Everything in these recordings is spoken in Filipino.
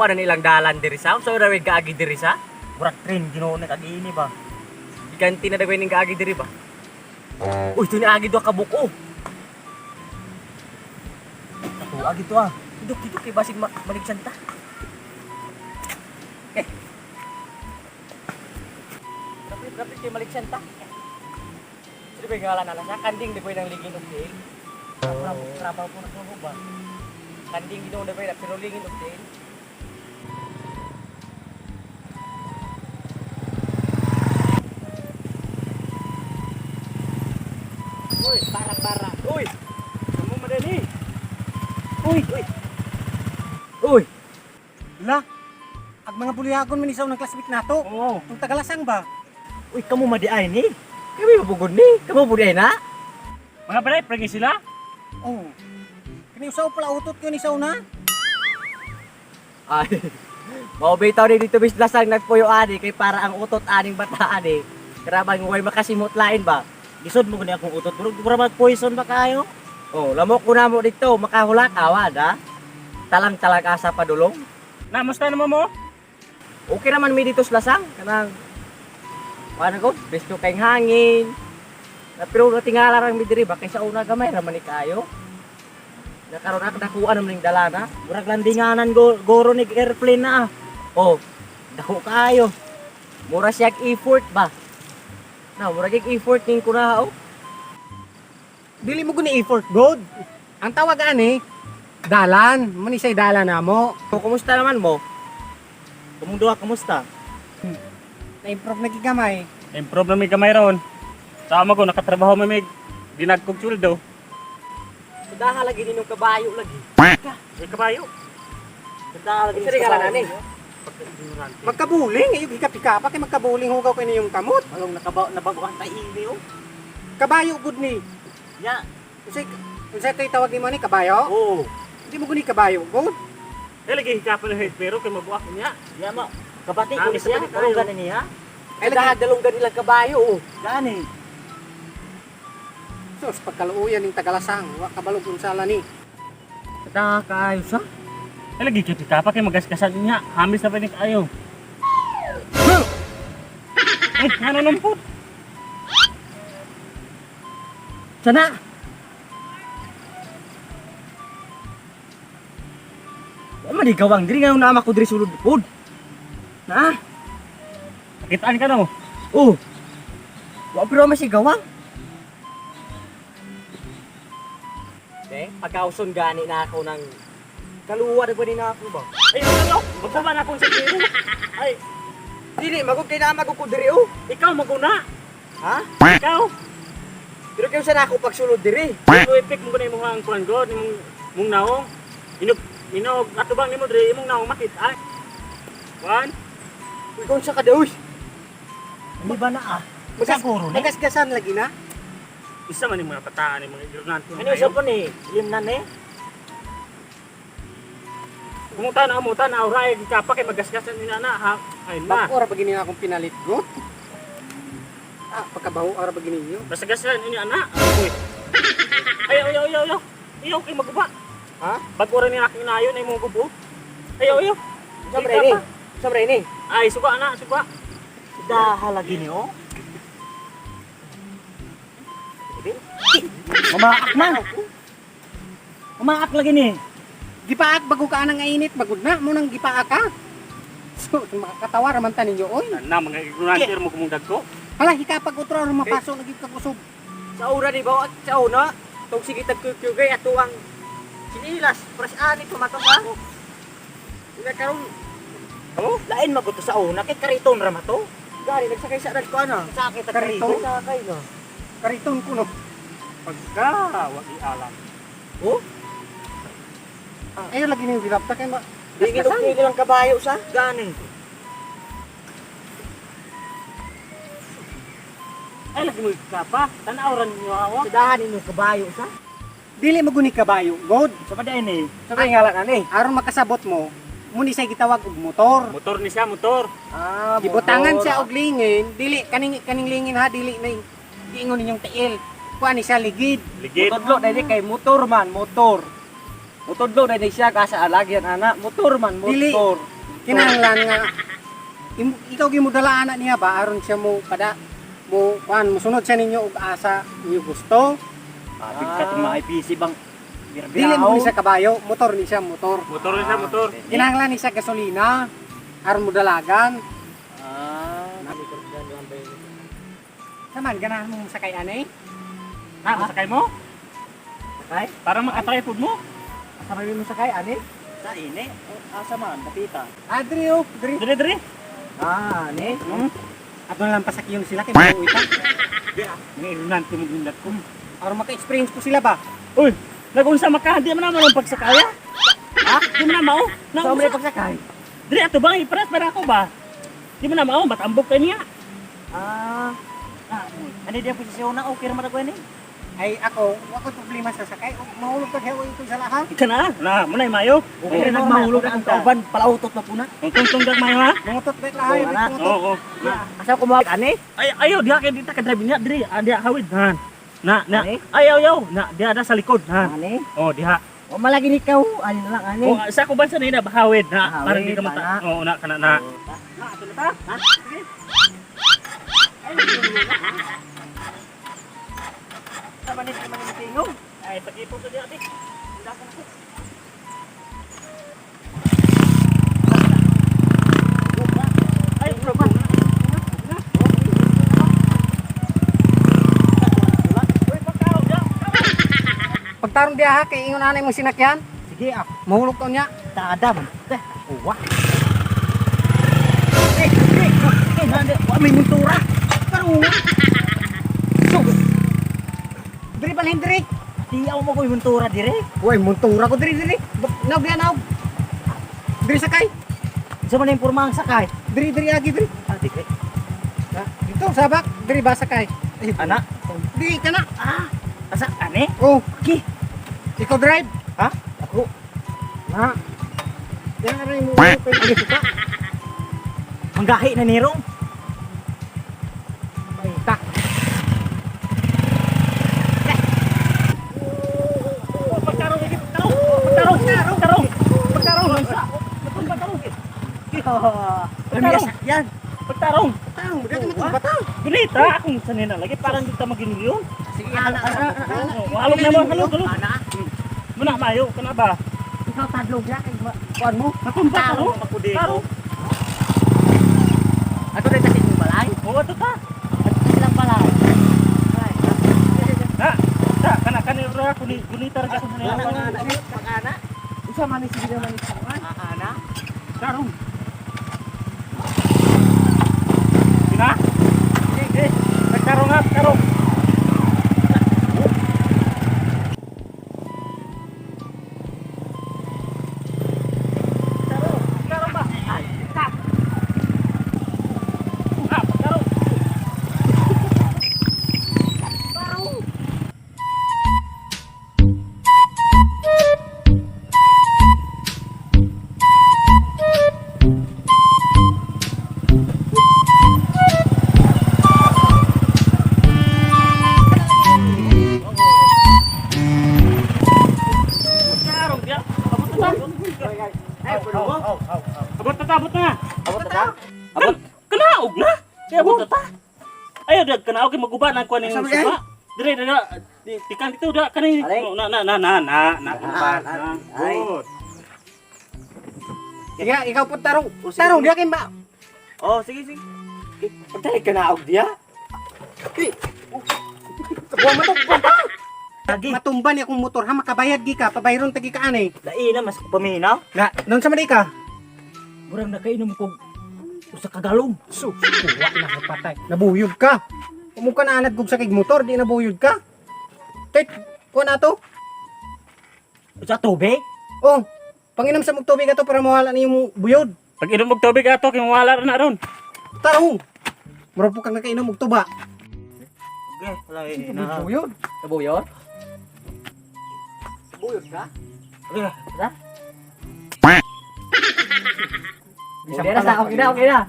nakuha na nilang dalan diri sa. So na way gaagi diri sa. Burak train Ginoo na kagini ba. Iganti na dagway ning gaagi diri ba. Uy, to ni agi do ka buko. Tuwa gito ah. Dito kay basig maligsan ta. Eh. Dapat kay maligsan ta. Sige ba ngalan na sa kanding di pwede nang ligin og tail. Trabaho ko na ko ba. Kanding gino na pwede pero ligin og tail. Uy, para. Uy. Kamu madani. Uy. Uy. La. Ag mga bulihagon man isaw ng classmate nato. Oo. Tung tagalasang ba? Uy, kamu madiay ni. Kami mabugod ni. Kamu buday na. Mga balay, pragi sila. Oh. Kani usaw pala utot ko ni isaw na. Ay. Maubitaw ni dito bis lasang nagpuyo ani kay para ang utot aning bata ani. Karabang way makasimot lain ba. Gisod mo gani akong utot. Mura mag-poison ba kayo? Oh, lamok ko na mo dito makahulak awad ha. Talang-talag asa pa dulong. Namusta naman mo? Okay naman mi dito sa lasang kanang ano ko, besto kay hangin. Pero natingala rang mi diri ba kay sa una gamay raman ni kayo. Nakaroon ako dakuan naman ning dalana. Murag landinganan goro ni airplane na. Oh, dako kayo. Mura siya effort ba? Na, mura kay effort ning kuna oh. Dili mo guni effort god. Ang tawag ani dalan, manisay dalan namo. Kumusta naman mo? Kumong duha, kumusta? Na-improve na gigamay. Improve na may kamay ron. Sama ko, nakatrabaho may dinagkog sweldo. Sudaha lagi ninyong kabayo lagi. May kabayo. Sudaha lagi ninyong kabayo. Nani? Magkabuling, ayo gikapika pa kay magkabuling hugaw kay niyong kamot. Along nabaguan tayo ini oh. Kabayo gud ni. Ya. Unsay kay tawag nimo ni kabayo? Oh. Di mo guni kabayo god. Eh, lagi hikapan ng head pero kay mabuak niya. Ya mo. Kabati ko Kami siya. sa Dalong kabayo. ganin niya. Sudaha dalong nilang kabayo oh. Gani. Sus pagkaluoyan ning tagalasang, wa kabalog unsala ni. Sudaha kayo sa. Eh, lagi hikapan kay magaskasan niya. Hamis na pa ni kayo. Eh, nanunumpot. Sana. Ama di gawang diri ngayon nama ko diri sulod pod. Na? Nakitaan ka na mo. Oh. Wa pero may si gawang. Pagkauson gani na ako ng kaluwa na pwede na ako ba? Ay, ano? Magpaba na akong sakiro. Ay, Dili, magod kay na magod ko diri oh. ikaw maguna. Ha? Ikaw. Pero kayo sana ako pagsulod diri. Ito epek mo guna imong ang kuan god, imong naong. Inog atubang nimo diri imong naong makit. Ay. One. Ikaw sa kadawis. Di ba na ah? Siguro ni. Nagasgasan lagi na. Isa man yung mga pataan yung mga ignorante. Ano sa pa ni? Limnan eh. Kumuta na oray gikapa kay magasgasan ni nana ha. Ayun na. Bakura pa gini akong pinalit god. Ah, pagkabaho ara pa gini niyo. Basagasan ini ana. Uy. Ayaw. Ayaw kay maguba. Ha? Bagura ni aking nayon ay mo gubo. Ayaw. Sabre ni. Sabre ni. Ay suka ana, suka. Sudaha lagi ni oh. Mamaak na. Mamaak lagi ni. Gipaak bago ka nang init, bagod na mo nang gipaak ka. So, makakatawa raman ta ninyo oy. Na mga ignorante mo kumong dagko. Hala, hikapag utro ro mapasok lagi ka kusog. Sa ura ni ba sa una, tong sige tagkugay ato ang sinilas, pras ani tumato ha. Ina karon Oh, lain magud to sa una kay kariton ra mato. Gani nagsakay sa ko ana. Sakit ta Kariton? sakay no. Kariton ko no. pagka wagi alam. Oh, Ayo lagi ni bilap ta kay ma. di ginog lang kabayo sa gani. Ay lagi mo ikapa. Tanawran niyo awa. Sudahan ninyo kabayo sa. Dili mo guni kabayo, god. Sa paday ni. Sabay ngalan ani. Aron makasabot mo, muni say gitawag og motor. Motor ni siya, motor. Ah, Gibutangan siya og lingin, dili kaning lingin ha, dili na giingon ninyong tiil. Kuan ni siya ligid. Ligid. Motodlo dahil kay motor man, motor. Motodlo dahil siya kasa alagyan ana, motor man, Dili. motor. Kinahanglan nga ikaw gimudala anak niya ba aron siya mo musunod siya ninyo og asa niyo gusto. Abig ka itong mga IPC bang Dili mo ni siya kabayo, motor ni siya motor. Motor na siya, motor. Kinahanglan ni siya gasolina aron mo dalagan. Saman ganahan mo sakay ani? Masakay mo? Sakay? Parang makasakay food mo? Asa may mo sakay, ani? Sa ini. Asa man, napita. Adri oh, dri. Diri. Ani? Ato na lang pasakyon sila kay mo ita. May ilunan ko mag-indat ko. Aron maka-experience ko sila ba? Uy, nagunsa maka, di mo naman ang pagsakaya. Ha? Di mo na mao? Sa may pagsakay? Diri, ato bang iparas para ako ba? Di mo na mao, matambok ka niya. Ano dia posisyon na okay naman ako ni? Ay ako problema sa sakay. Mahulog ka hewa ito sa lahat. Ika na, munay mayo. Okay na nagmahulog ang kauban, palautot na po na. Ang tungtong dag mayo ha? Mangutot bet lahay, Wala. mangutot. Oo. Asa ko mawag, ani? Ay, ayaw, diha kay dita ka drive niya, diri, diha hawid han. Na, Ani? ayaw, na, diha ada sa likod ha. Ani? Oh, diha. O malagi ni ikaw, ani na lang, ani? Oh, sa ko ba sa nila bahawid na, Bahawid, para di ka mata. ana. Oo, na kana na. Na, ato na ta. Ha? Sige. Sa manis naman yung tingog. Ay, pag-ipon ko diha, di. Hindi ka na ko. Ay, bro, ba? Pagtarong diha ha, kay ingon anay mo sinakyan. Sige, Mahulog ka niya. taada man. Uwa. Nande, wa may muntura. Karunga. Diri balhin diri. Tiyaw mo ko yung muntura dire. Uy, muntura ko diri. Naog yan naog. Diri sakay. Sa man yung pormang sakay. Diri agi diri. Sige. Ha? Dito sabak, diri ba sakay? Ay, Ana? Diri ka na. Asa, ani? Oh, Ki. ikaw drive. Ha? Ako. Ha? Yan na rin mo pwede suka. Manggahi na nirong. Ay, tak. Pagtarong lagi, pagtarong. Lamig yan. Pagtarong. Tang, dito mo batang. Gunita, akong sanina lagi, parang di ta maginilyon. Sige, ana. Halog na mo, halog. Ana. Muna mayo, kana ba? Ikaw tadlog ya kay kuan mo. Natumba ka Tarong. ako dito. Ato rin kasi yung balay. Oo, ato ta. At silang balay. Ha, kana gunita ra ako na yan. Pag-ana. Usa man ni sige man ni sangan. Ana. Tarong. Sina? Pagtarong ha, tarong. Tarong ba? Ay, ha. Ha, pagtarong. Tarong dia. Abot na. Abot na. Abot ta. Abot. Kanaog na. Di abot na ta. Ayaw dag kanaog kay maguba na kuan ning Sabi suba. Dire tikang dito da kani. Alay. Na. Ay. Good. Sige, ikaw po tarong. sige, Tarong sige. diha kay ba. Oh, sige. Pagtali ka na og dia. Buwan mo to, Lagi. matumba ni akong motor ha makabayad gi ka, pabayron tagi ka anay. Dai na mas paminaw. Nga, non sa man ka? Murang nakainom ko usa ka galong. So, kuwa na patay. Nabuyod ka. Kung ka na anad kog sakig motor, di nabuyod ka. Tet, kuha na to. Usa tubig. Oh, panginom sa mong tubig ato para mawala na yung buyod. Pag inom og tubig ato kay wala ra na ron. Tarong. Mura po kang nakainom og tuba. Okay, wala na. Buyod. Kabuyot. Buyod ka? Okay, sa? Bisang Okay na sa, okay na.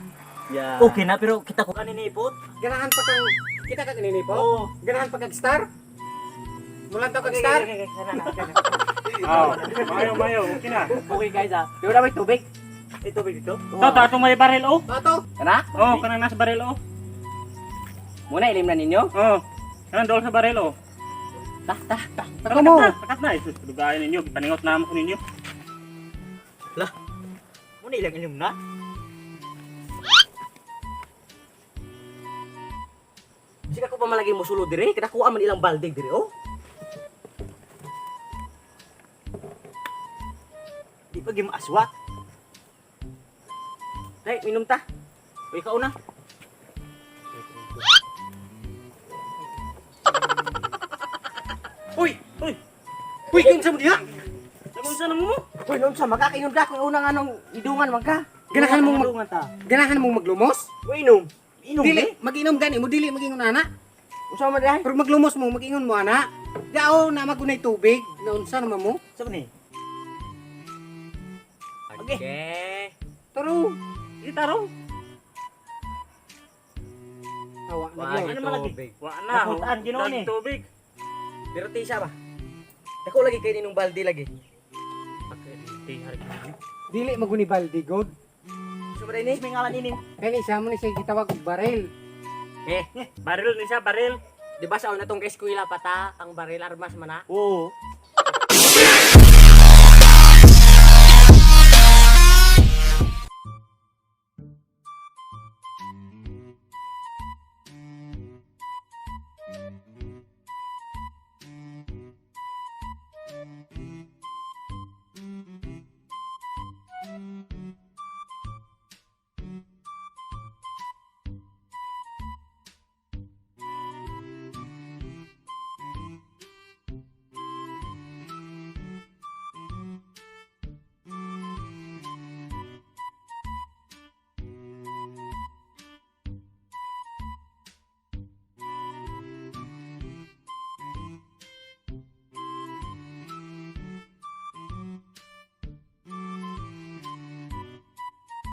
Yeah. Okay na pero kita ko kaninipot. Ganahan pa kang kita ka kanini po? Oo. Ganahan pa kag star? Mulan daw kag star? Oh, mayo, okay na. Okay guys ah. Di ba na may tubig? Ito ba dito? Oo. Ito, atong may baril oh. Bato. Kana? Oh, kanang nasa baril oh. Muna ilim na ninyo. Oh. Kanang dool sa baril oh. Tah. Tako mo. Takat na. Isus, dugayan ninyo. Paningot na mo ko ninyo. Muna ilang ilim na. Sige ko pa malagi mo sulod dire, kada kuha man ilang balde dire oh. Di pa gim aswat. Dai, minum ta. O ikaw na. Uy. Uy, kinsa mo diha? Lamun sa mo? Uy, noon sa makakaingon ka kung unang anong idungan man ka. Ganahan mong Tulungan ta. ganahan mong maglumos? Uy, inom. Inom Dili, eh. mag-inom gani mo dili mag-ingon ana. Usa man dai? Pero maglumos mo, mag-ingon mo ana. Diaw na magunay tubig. Naunsa naman mo? Sa man ni? Okay. Taro. Itaro. Tawa na Wah, gyud. Ano man lagi? tubig. Wa na. Maputaan, Ginoo ni. Tubig. Pero tisa ba? Dako lagi kay ninong balde lagi. Dili maguni baldi god. Usa man dai ni? May ngalan inim. Kani sa mo ni siya gitawag og baril. Eh, Baril ni siya, baril. di ba sa una tong eskwela pa ta, ang baril armas man na? Oo.